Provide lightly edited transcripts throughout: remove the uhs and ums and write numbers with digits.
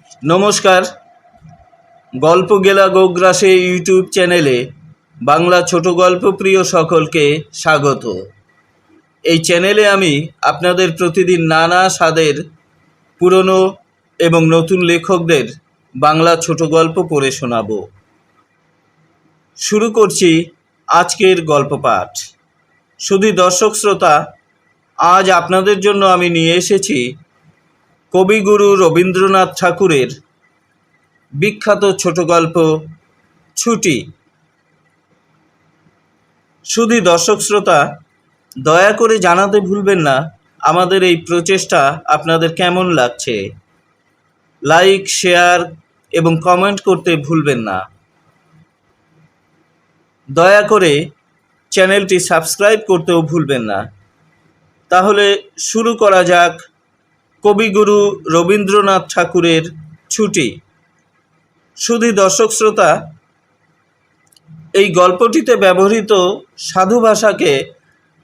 নমস্কার। গল্প গেলা গোগ্রাসে ইউটিউব চ্যানেলে বাংলা ছোট গল্প প্রিয় সকলকে স্বাগত। এই চ্যানেলে আমি আপনাদের প্রতিদিন নানা স্বাদের পুরনো এবং নতুন লেখকদের বাংলা ছোট গল্প পড়ে শোনাব। শুরু করছি আজকের গল্প পাঠ। শুধু দর্শক শ্রোতা, আজ আপনাদের জন্য আমি নিয়ে এসেছি কবিগুরু রবীন্দ্রনাথ ঠাকুরের বিখ্যাত ছোট গল্প ছুটি। শুধু দর্শক শ্রোতা, দয়া করে জানাতে ভুলবেন না আমাদের এই প্রচেষ্টা আপনাদের কেমন লাগছে। লাইক, শেয়ার এবং কমেন্ট করতে ভুলবেন না। দয়া করে চ্যানেলটি সাবস্ক্রাইব করতেও ভুলবেন না। তাহলে শুরু করা যাক কবিগুরু রবীন্দ্রনাথ ঠাকুরের ছুটি। শুধু দর্শক শ্রোতা, এই গল্পটিতে ব্যবহৃত সাধু ভাষাকে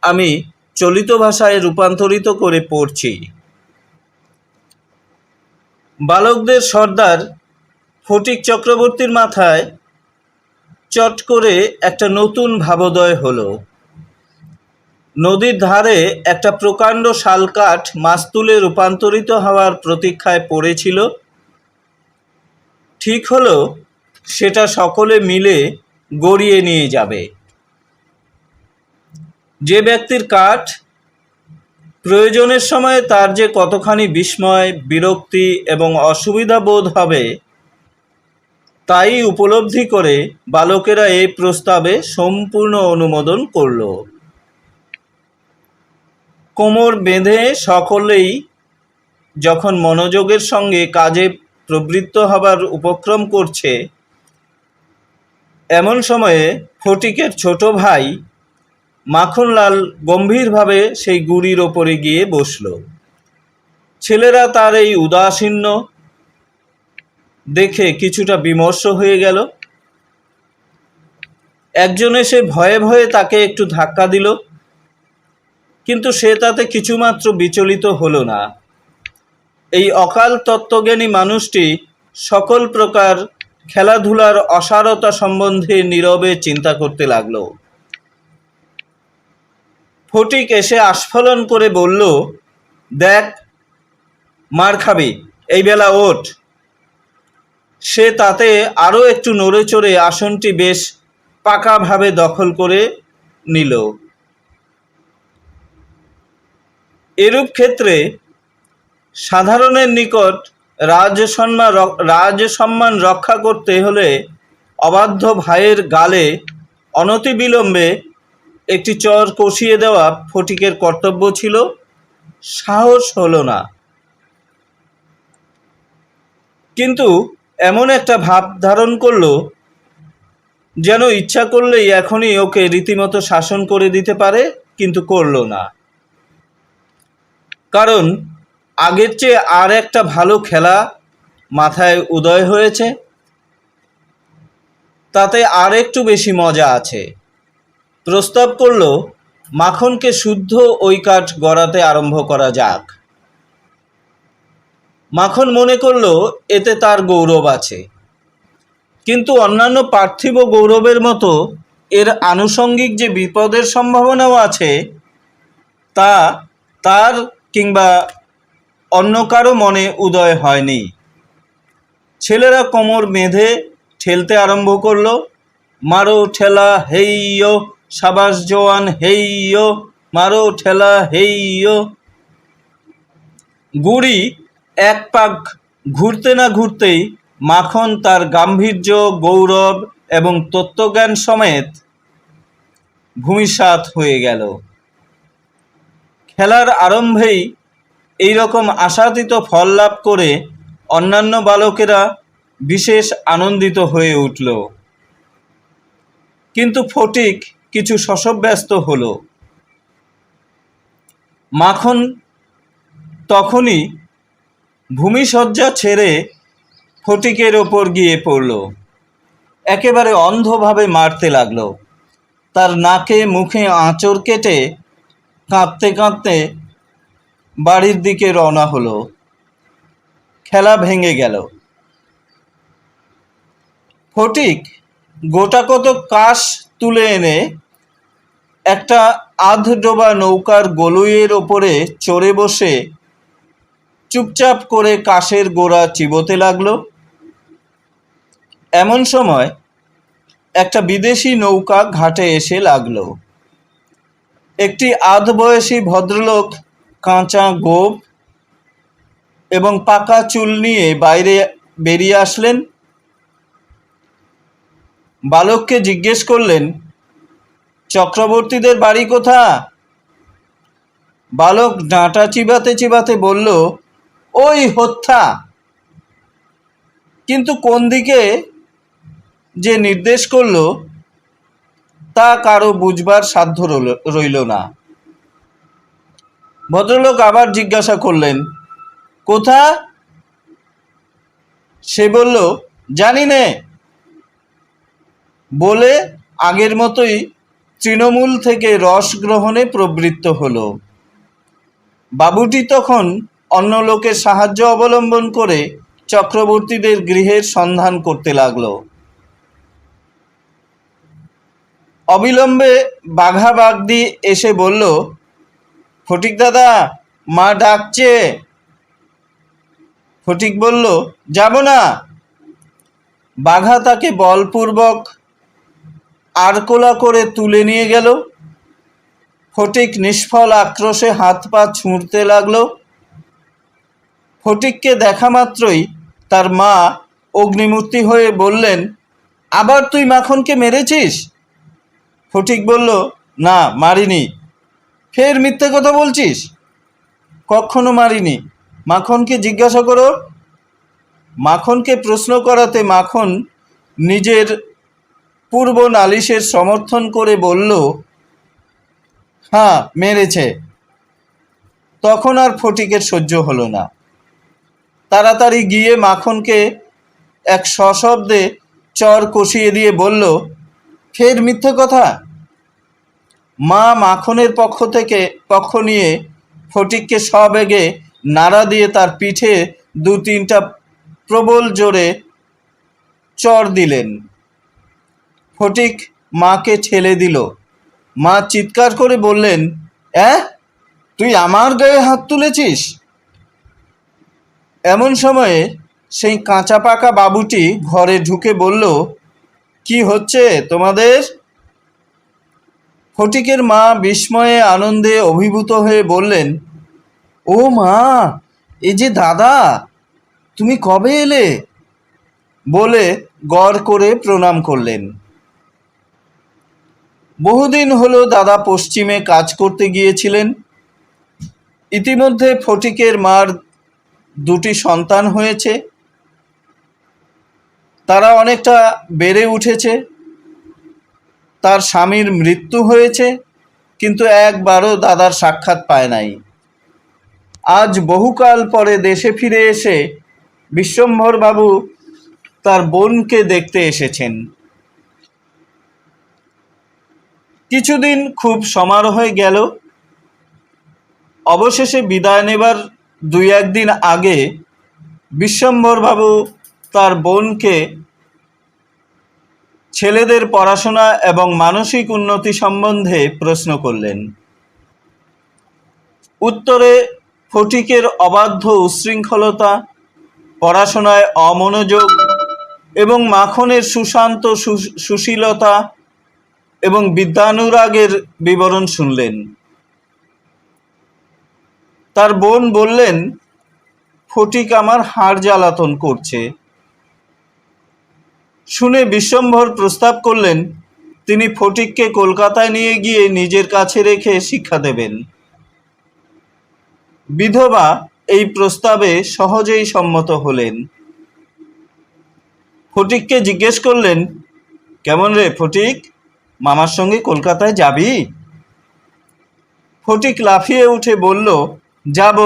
আমি চলিত ভাষায় রূপান্তরিত করে পড়ছি। বালকদের সর্দার ফটিক চক্রবর্তীর মাথায় চট করে একটা নতুন ভাবোদয় হলো। নদীর ধারে একটা প্রকাণ্ড শালকাঠ মাস্তুলে রূপান্তরিত হওয়ার প্রতীক্ষায় পড়েছিল। ঠিক হলো সেটা সকলে মিলে গড়িয়ে নিয়ে যাবে। যে ব্যক্তির কাঠ প্রয়োজনের সময় তার যে কতখানি বিস্ময়, বিরক্তি এবং অসুবিধা বোধ হবে, তাই উপলব্ধি করে বালকেরা এই প্রস্তাবে সম্পূর্ণ অনুমোদন করল। কোমর বেঁধে সকলেই যখন মনোযোগের সঙ্গে কাজে প্রবৃত্ত হবার উপক্রম করছে, এমন সময়ে ফটিকের ছোট ভাই মাখনলাল গম্ভীরভাবে সেই গুড়ির ওপরে গিয়ে বসল। ছেলেরা তার এই উদাসীন্য দেখে কিছুটা বিমর্ষ হয়ে গেল। একজন এসে ভয়ে ভয়ে তাকে একটু ধাক্কা দিল, কিন্তু সে তাতে কিছুমাত্র বিচলিত হলো না। এই অকাল তত্ত্বজ্ঞানী মানুষটি সকল প্রকার খেলাধুলার অসারতা সম্বন্ধে নীরবে চিন্তা করতে লাগল। ফটিক এসে আস্ফালন করে বলল, দেখ, মার খাবি, এই বেলা ওঠ। সে তাতে আরও একটু নড়ে চড়ে আসনটি বেশ পাকাভাবে দখল করে নিল। এরূপ ক্ষেত্রে সাধারণের নিকট রাজসম্মান রক্ষা করতে হলে অবাধ্য ভাইয়ের গালে অনতিবিলম্বে একটি চর কষিয়ে দেওয়া ফটিকের কর্তব্য ছিল। সাহস হলো না। কিন্তু এমন একটা ভাব ধারণ করল যেন ইচ্ছা করলেই এখনই ওকে রীতিমতো শাসন করে দিতে পারে, কিন্তু করল না। কারণ আগের চেয়ে আর একটা ভালো খেলা মাথায় উদয় হয়েছে, তাতে আর একটু বেশি মজা আছে। প্রস্তাব করল, মাখনকে শুদ্ধ ওই কাঠ গড়াতে আরম্ভ করা যাক। মাখন মনে করল এতে তার গৌরব আছে, কিন্তু অন্যান্য পার্থিব গৌরবের মতো এর আনুষঙ্গিক যে বিপদের সম্ভাবনাও আছে, তা তার কিংবা অন্য কারো মনে উদয় হয়নি। ছেলেরা কোমর বেঁধে ঠেলতে আরম্ভ করল। মারো ঠেলা হেইয়ো, সাবাস জওয়ান হেইয়ো, মারো ঠেলা হেইয়ো। গুড়ি এক পাক ঘুরতে না ঘুরতেই মাখন তার গাম্ভীর্য, গৌরব এবং তত্ত্বজ্ঞান সমেত ভূমিসাৎ হয়ে গেল। খেলার আরম্ভেই এইরকম আশাতীত ফল লাভ করে অন্যান্য বালকেরা বিশেষ আনন্দিত হয়ে উঠল। কিন্তু ফটিক কিছু শশব্যস্ত হল। মাখন তখনই ভূমিশয্যা ছেড়ে ফটিকের ওপর গিয়ে পড়ল। একেবারে অন্ধভাবে মারতে লাগলো। তার নাকে মুখে আঁচড় কেটে কাঁদতে কাঁদতে বাড়ির দিকে রওনা হলো। খেলা ভেঙে গেল। ফটিক গোটাকত কাশ তুলে এনে একটা আধডোবা নৌকার গলুইয়ের ওপরে চড়ে বসে চুপচাপ করে কাশের গোড়া চিবোতে লাগলো। এমন সময় একটা বিদেশি নৌকা ঘাটে এসে লাগলো। একটি আধবয়সী ভদ্রলোক কাঁচা গোঁফ এবং পাকা চুল নিয়ে বাইরে বেরিয়ে আসলেন। বালককে জিজ্ঞেস করলেন, চক্রবর্তীদের বাড়ি কোথা? বালক ডাঁটা চিবাতে চিবাতে বলল, ওই হত্যা। কিন্তু কোন দিকে যে নির্দেশ করল তা কারো বুঝবার সাধ্য রইল না। ভদ্রলোক আবার জিজ্ঞাসা করলেন, কোথা? সে বলল, জানি নে, বলে আগের মতোই তৃণমূল থেকে রস গ্রহণে প্রবৃত্ত হলো। বাবুটি তখন অন্য লোকের সাহায্য অবলম্বন করে চক্রবর্তীদের গৃহের সন্ধান করতে লাগলো। অবিলম্বে বাঘাবাগদি এসে বলল, ফটিক দাদা, মা ডাকছে। ফটিক বলল, যাব না। বাঘা তাকে বলপূর্বক আরকোলা করে তুলে নিয়ে গেল। ফটিক নিষ্ফল আক্রোশে হাত পা ছুঁড়তে লাগলো। ফটিককে দেখা মাত্রই তার মা অগ্নিমূর্তি হয়ে বললেন, আবার তুই মাখনকে মেরেছিস? ফটিক বলল, না, মারিনি। ফের মিথ্যে কথা বলছিস? কখনো মারিনি, মাখনকে জিজ্ঞাসা করো। মাখনকে প্রশ্ন করাতে মাখন নিজের পূর্ব নালিশের সমর্থন করে বলল, হ্যাঁ, মেরেছে। তখন আর ফটিকের সহ্য হলো না। তাড়াতাড়ি গিয়ে মাখনকে এক সশব্দে চর কষিয়ে দিয়ে বলল, ফের মিথ্যে কথা। মা মাখনের পক্ষ নিয়ে ফটিককে সবেগে নাড়া দিয়ে তার পিঠে দু তিনটা প্রবল জোরে চর দিলেন। ফটিক মাকে ঠেলে দিল। মা চিৎকার করে বললেন, তুই আমার গায়ে হাত তুলেছিস? এমন সময়ে সেই কাঁচা পাকা বাবুটি ঘরে ঢুকে বলল, কি হচ্ছে তোমাদের? ফটিকের মা বিস্ময়ে আনন্দে অভিভূত হয়ে বললেন, ও মা, এই যে দাদা, তুমি কবে এলে? বলে গড় করে প্রণাম করলেন। বহুদিন হলো দাদা পশ্চিমে কাজ করতে গিয়েছিলেন। ইতিমধ্যে ফটিকের মার দুটি সন্তান হয়েছে। তারা অনেকটা বেড়ে উঠেছে। তার স্বামীর মৃত্যু হয়েছে, কিন্তু একবারও দাদার সাক্ষাৎ পায় নাই। আজ বহুকাল পরে দেশে ফিরে এসে বিশ্বম্ভরবাবু তার বোনকে দেখতে এসেছেন। কিছুদিন খুব সমারোহে গেল। অবশেষে বিদায় নেবার দুই একদিন আগে বিশ্বম্ভরবাবু তার বোনকে ছেলেদের পড়াশোনা এবং মানসিক উন্নতি সম্বন্ধে প্রশ্ন করলেন। উত্তরে ফটিকের অবাধ্য উচ্ছৃঙ্খলতা, পড়াশোনায় অমনোযোগ এবং মাখনের সুশান্ত সুশীলতা এবং বিদ্যানুরাগের বিবরণ শুনলেন। তার বোন বললেন, ফটিক আমার হাড় জ্বালাতন করছে। শুনে বিশ্বম্ভর প্রস্তাব করলেন, তিনি ফটিককে কলকাতায় নিয়ে গিয়ে নিজের কাছে রেখে শিক্ষা দেবেন। বিধবা এই প্রস্তাবে সহজেই সম্মত হলেন। ফটিককে জিজ্ঞেস করলেন, কেমন রে ফটিক, মামার সঙ্গে কলকাতায় যাবি? ফটিক লাফিয়ে উঠে বলল, যাব।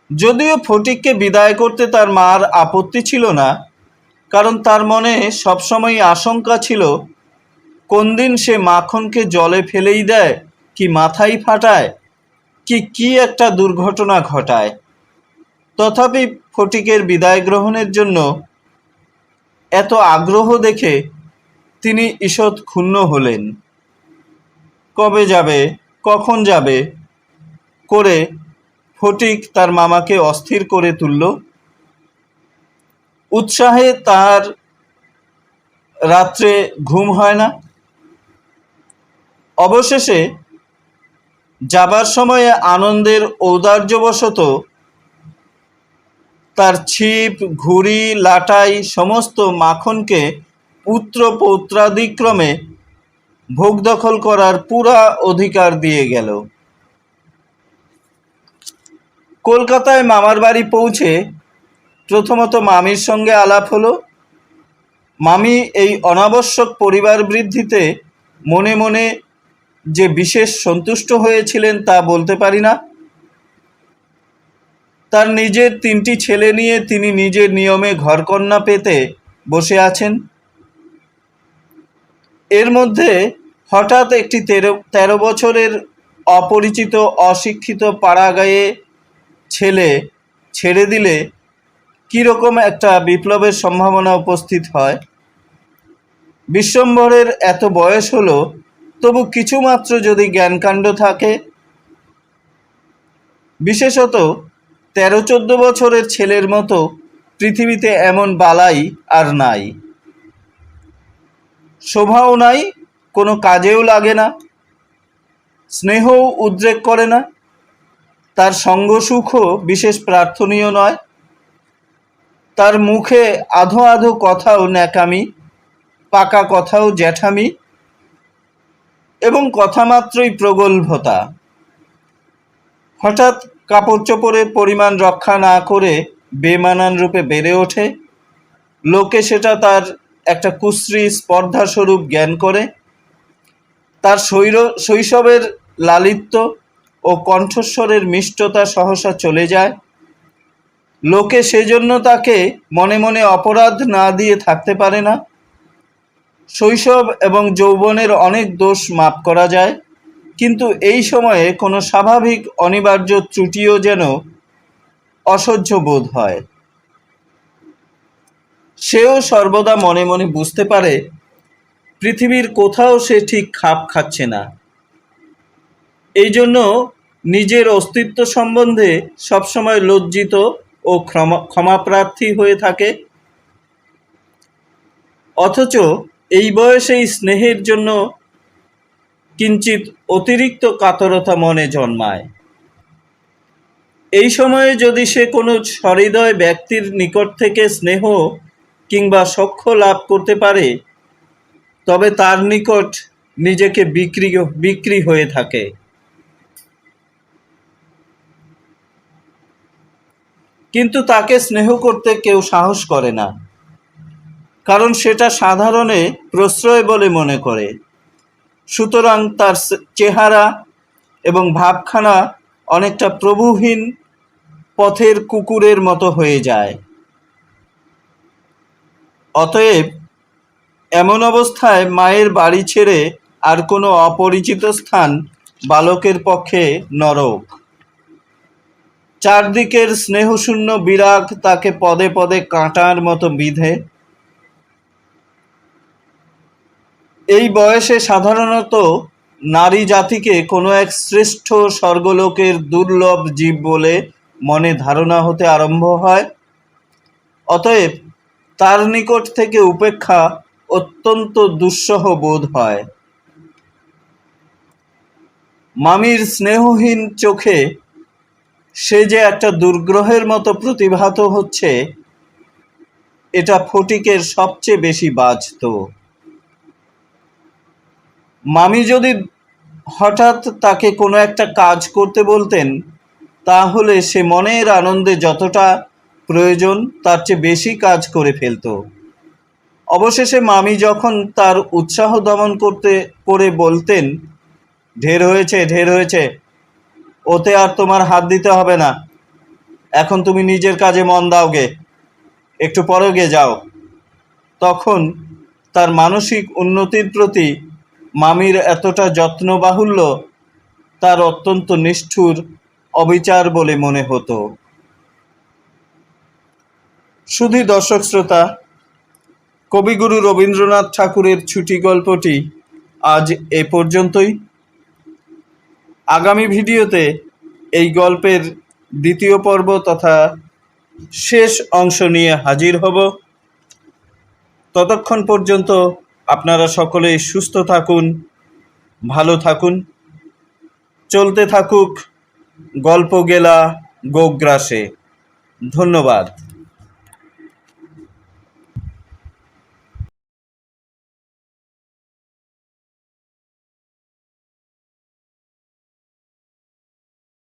যদিও ফটিককে বিদায় করতে তার মার আপত্তি ছিল না, কারণ তার মনে সবসময় আশঙ্কা ছিল কোন দিন সে মাখনকে জলে ফেলেই দেয়, কি মাথাই ফাটায়, কি একটা দুর্ঘটনা ঘটায়। তথাপি ফটিকের বিদায় গ্রহণের জন্য এত আগ্রহ দেখে তিনি ঈষৎ ক্ষুণ্ণ হলেন। কবে যাবে, কখন যাবে করে ফটিক তার মামাকে অস্থির করে তুলল। উৎসাহে তার রাত্রে ঘুম হয় না। অবশেষে যাবার সময়ে আনন্দের ঔদার্যবশত তার ছিপ, ঘুড়ি, লাটাই সমস্ত মাখনকে পুত্র পৌত্রাদিক্রমে ভোগ দখল করার পুরা অধিকার দিয়ে গেল। কলকাতায় মামার বাড়ি পৌঁছে প্রথমত মামির সঙ্গে আলাপ হলো। মামি এই অনাবশ্যক পরিবার বৃদ্ধিতে মনে মনে যে বিশেষ সন্তুষ্ট হয়েছিলেন তা বলতে পারি না। তার নিজের 3টি ছেলে নিয়ে তিনি নিজের নিয়মে ঘরকন্যা পেতে বসে আছেন। এর মধ্যে হঠাৎ একটি 13 বছরের অপরিচিত অশিক্ষিত পাড়াগাঁয়ে ছেলে ছেড়ে দিলে কীরকম একটা বিপ্লবের সম্ভাবনা উপস্থিত হয়। বিশ্বম্ভরের এত বয়স হলো, তবু কিছুমাত্র যদি জ্ঞানকাণ্ড থাকে, বিশেষত 13-14 বছরের ছেলের মতো পৃথিবীতে এমন বালাই আর নাই। শোভাও নাই, কোনো কাজেও লাগে না, স্নেহও উদ্রেক করে না, তার সঙ্গ সুখও বিশেষ প্রার্থনীয় নয়। তার মুখে আধো আধো কথাও ন্যাকামি, পাকা কথাও জ্যাঠামি এবং কথামাত্রই প্রগল্ভতা। হঠাৎ কাপড় চোপড়ের পরিমাণ রক্ষা না করে বেমানান রূপে বেড়ে ওঠে। লোকে সেটা তার একটা কুশ্রী স্পর্ধাস্বরূপ জ্ঞান করে। তার শৈশবের লালিত্য ও কণ্ঠস্বরের মিষ্টতা সহসা চলে যায়। লোকে সেজন্য তাকে মনে মনে অপরাধ না দিয়ে থাকতে পারে না। শৈশব এবং যৌবনের অনেক দোষ মাপ করা যায়, কিন্তু এই সময়ে কোনো স্বাভাবিক অনিবার্য ত্রুটিও যেন অসহ্য বোধ হয়। সেও সর্বদা মনে মনে বুঝতে পারে পৃথিবীর কোথাও সে ঠিক খাপ খাচ্ছে না। এই জন্য নিজের অস্তিত্ব সম্বন্ধে সবসময় লজ্জিত ও ক্ষমাপ্রার্থী হয়ে থাকে। অথচ এই বয়সেই স্নেহের জন্য কিঞ্চিত অতিরিক্ত কাতরতা মনে জন্মায়। এই সময়ে যদি সে কোনো সহৃদয় ব্যক্তির নিকট থেকে স্নেহ কিংবা সখ্য লাভ করতে পারে, তবে তার নিকট নিজেকে বিক্রি হয়ে থাকে। কিন্তু তাকে স্নেহ করতে কেউ সাহস করে না, কারণ সেটা সাধারণে প্রশ্রয় বলে মনে করে। সুতরাং তার চেহারা এবং ভাবখানা অনেকটা প্রভুহীন পথের কুকুরের মতো হয়ে যায়। অতএব এমন অবস্থায় মায়ের বাড়ি ছেড়ে আর কোনো অপরিচিত স্থান বালকের পক্ষে নরক। চারদিকের স্নেহশূন্য বিরাগ তাকে পদে পদে কাঁটার মতো বিঁধে। এই বয়সে সাধারণত নারী জাতিকে কোনো এক শ্রেষ্ঠ স্বর্গলোকের দুর্লভ জীব বলে মনে ধারণা হতে আরম্ভ হয়। অতএব তার নিকট থেকে উপেক্ষা অত্যন্ত দুঃসহ বোধ হয়। মামির স্নেহহীন চোখে সে যে একটা দুর্গ্রহের মতো প্রতিভাত হচ্ছে, এটা ফটিকের সবচেয়ে বেশি বাজত। মামি যদি হঠাৎ তাকে কোনো একটা কাজ করতে বলতেন, তাহলে সে মনের আনন্দে যতটা প্রয়োজন তার চেয়ে বেশি কাজ করে ফেলত। অবশেষে মামি যখন তার উৎসাহ দমন করে বলতেন, ঢের হয়েছে, ঢের হয়েছে, ওতে আর তোমার হাত দিতে হবে না, এখন তুমি নিজের কাজে মন দাও গে, একটু পরে গে যাও, তখন তার মানসিক উন্নতির প্রতি মামির এতটা যত্নবাহুল্য তার অত্যন্ত নিষ্ঠুর অবিচার বলে মনে হতো। শুধু দর্শক শ্রোতা, কবিগুরু রবীন্দ্রনাথ ঠাকুরের ছুটি গল্পটি আজ এ পর্যন্তই। আগামী ভিডিওতে এই গল্পের দ্বিতীয় পর্ব তথা শেষ অংশ নিয়ে হাজির হব। ততক্ষণ পর্যন্ত আপনারা সকলেই সুস্থ থাকুন, ভালো থাকুন। চলতে থাকুক গল্প গেলা গোগ্রাসে। ধন্যবাদ।